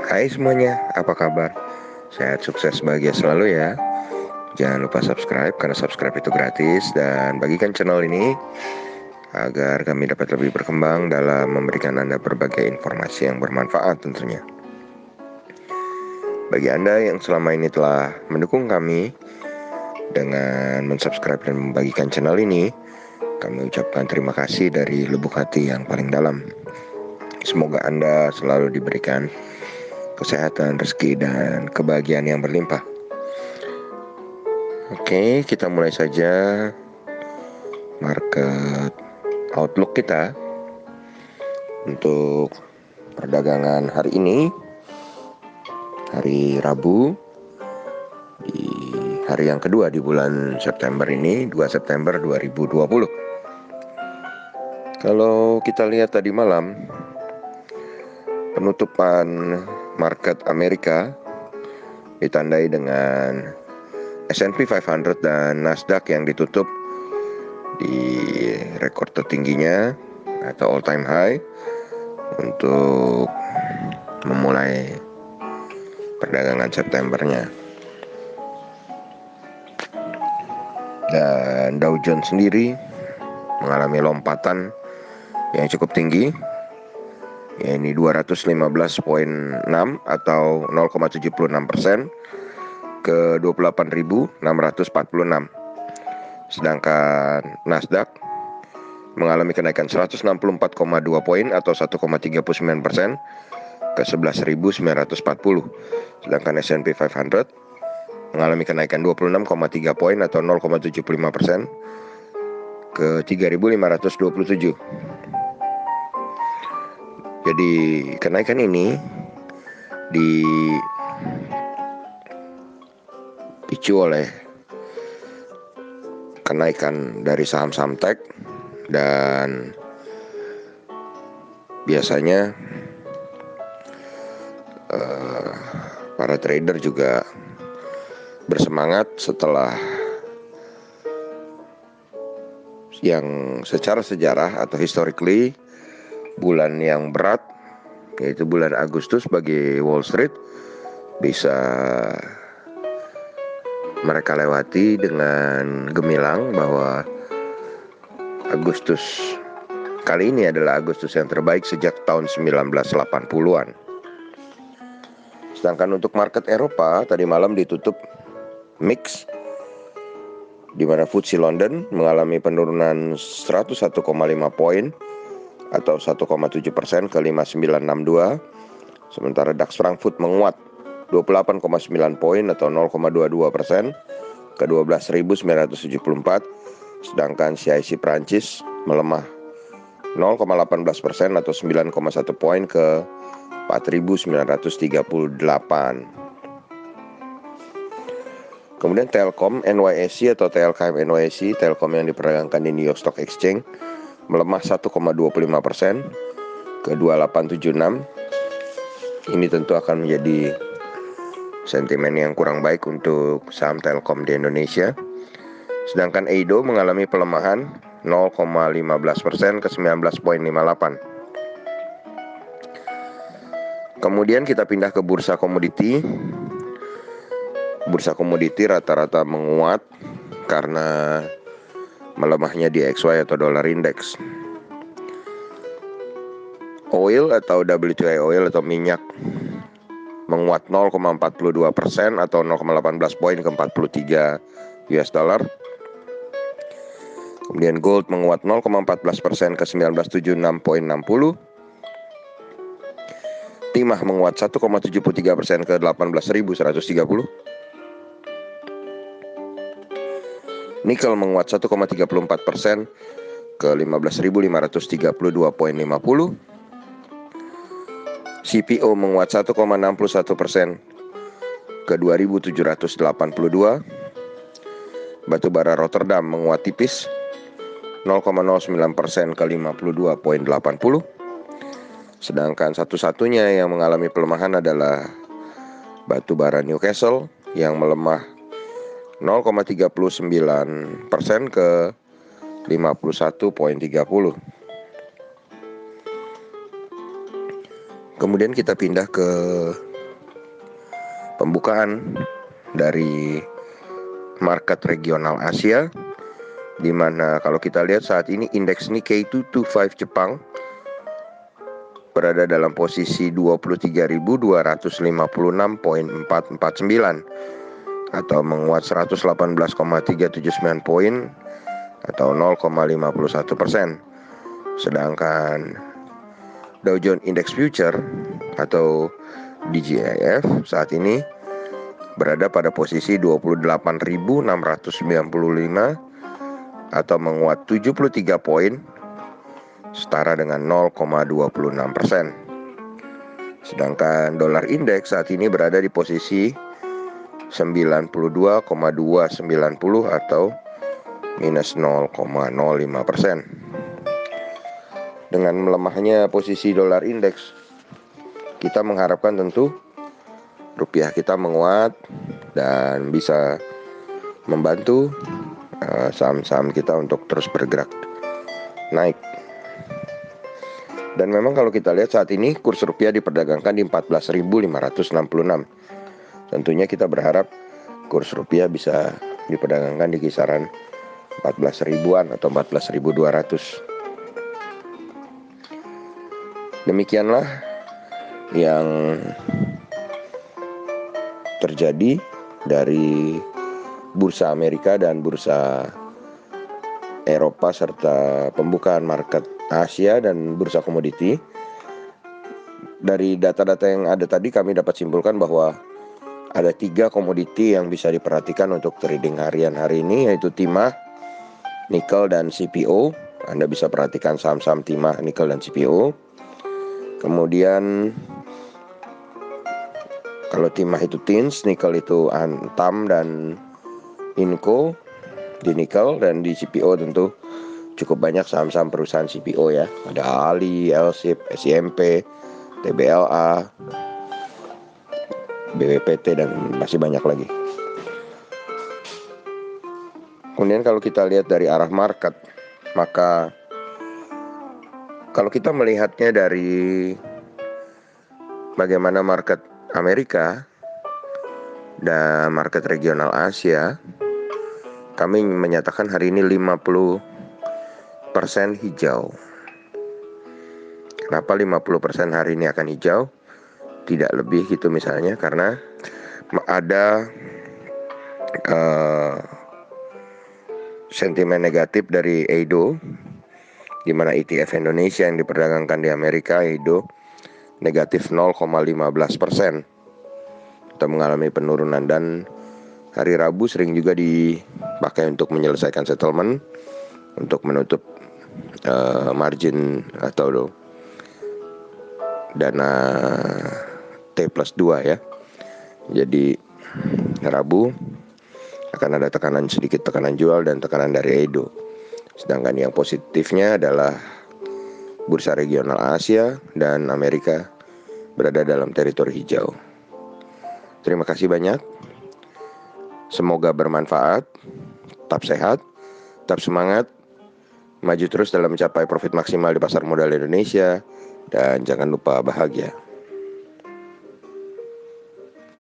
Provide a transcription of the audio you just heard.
Hai semuanya, apa kabar? Sehat, sukses, bahagia selalu ya. Jangan lupa subscribe, karena subscribe itu gratis. Dan bagikan channel ini agar kami dapat lebih berkembang dalam memberikan Anda berbagai informasi yang bermanfaat tentunya. Bagi Anda yang selama ini telah mendukung kami dengan mensubscribe dan membagikan channel ini, kami ucapkan terima kasih dari lubuk hati yang paling dalam. Semoga Anda selalu diberikan kesehatan, rezeki, dan kebahagiaan yang berlimpah. Oke, kita mulai saja market outlook kita untuk perdagangan hari ini, hari Rabu, di hari yang kedua di bulan September ini, 2 September 2020. Kalau kita lihat tadi malam, penutupan market Amerika ditandai dengan S&P 500 dan Nasdaq yang ditutup di rekor tertingginya atau all time high untuk memulai perdagangan Septembernya. Dan Dow Jones sendiri mengalami lompatan yang cukup tinggi, yakni 215,6 atau 0,76% ke 28.646. Sedangkan Nasdaq mengalami kenaikan 164,2 poin atau 1,39% ke 11.940. Sedangkan S&P 500 mengalami kenaikan 26,3 poin atau 0,75% ke 3.527. Jadi kenaikan ini dipicu oleh kenaikan dari saham-saham tech, dan biasanya para trader juga bersemangat setelah yang secara sejarah atau historically bulan yang berat, yaitu bulan Agustus bagi Wall Street, bisa mereka lewati dengan gemilang bahwa Agustus kali ini adalah Agustus yang terbaik sejak tahun 1980-an. Sedangkan untuk market Eropa tadi malam ditutup mix, di mana FTSE London mengalami penurunan 101,5 poin atau 1,7% ke 5962. Sementara DAX Frankfurt menguat 28,9 poin atau 0,22% ke 12.974. Sedangkan CAC Prancis melemah 0,18% atau 9,1 poin ke 4.938. Kemudian Telkom NYSE atau TLKM NYSE, Telkom yang diperdagangkan di New York Stock Exchange, melemah 1,25% ke 2876. Ini tentu akan menjadi sentimen yang kurang baik untuk saham Telkom di Indonesia. Sedangkan Eido mengalami pelemahan 0,15% ke 19,58. Kemudian kita pindah ke bursa komoditi. Bursa komoditi rata-rata menguat karena melemahnya DXY atau dollar index. Oil atau WTI oil atau minyak menguat 0,42% atau 0,18 poin ke 43 US dollar. Kemudian gold menguat 0,14% ke 1976,60. Timah menguat 1,73% ke 18.130. Nikel menguat 1,34% ke 15.532,50. CPO menguat 1,61% ke 2.782. Batubara Rotterdam menguat tipis 0,09% ke 52,80. Sedangkan satu-satunya yang mengalami pelemahan adalah batubara Newcastle yang melemah 0,39% ke 51,30. Kemudian kita pindah ke pembukaan dari market regional Asia, di mana kalau kita lihat saat ini indeks Nikkei 225 Jepang berada dalam posisi 23.256.449 atau menguat 118,379 poin atau 0,51%. Sedangkan Dow Jones Index Future atau DJIF saat ini berada pada posisi 28.695 atau menguat 73 poin setara dengan 0,26%. Sedangkan dolar indeks saat ini berada di posisi 92,290 atau minus 0,05%. Dengan melemahnya posisi dolar indeks, kita mengharapkan tentu rupiah kita menguat dan bisa membantu saham-saham kita untuk terus bergerak naik. Dan memang kalau kita lihat saat ini kurs rupiah diperdagangkan di 14.566. Tentunya kita berharap kurs rupiah bisa diperdagangkan di kisaran 14 ribuan atau 14.200. Demikianlah yang terjadi dari bursa Amerika dan bursa Eropa serta pembukaan market Asia dan bursa komoditi. Dari data-data yang ada tadi kami dapat simpulkan bahwa ada 3 komoditi yang bisa diperhatikan untuk trading harian hari ini, yaitu timah, nikel, dan CPO. Anda bisa perhatikan saham-saham timah, nikel, dan CPO. Kemudian kalau timah itu TINS, nikel itu Antam dan Inco di nikel, dan di CPO tentu cukup banyak saham-saham perusahaan CPO ya. Ada Ali, LSIP, SIMP, TBLA, BWPT, dan masih banyak lagi. Kemudian kalau kita lihat dari arah market, maka kalau kita melihatnya dari bagaimana market Amerika dan market regional Asia, kami menyatakan hari ini 50% hijau. Kenapa 50% hari ini akan hijau? Tidak lebih gitu misalnya, karena ada sentimen negatif dari EIDO, di mana ETF Indonesia yang diperdagangkan di Amerika, EIDO negatif 0,15%. Kita mengalami penurunan, dan hari Rabu sering juga dipakai untuk menyelesaikan settlement, untuk menutup margin atau dana T+2 ya. Jadi Rabu akan ada sedikit tekanan jual dan tekanan dari EIDO. Sedangkan yang positifnya adalah bursa regional Asia dan Amerika berada dalam teritori hijau. Terima kasih banyak. Semoga bermanfaat. Tetap sehat, tetap semangat, maju terus dalam mencapai profit maksimal di pasar modal Indonesia, dan jangan lupa bahagia.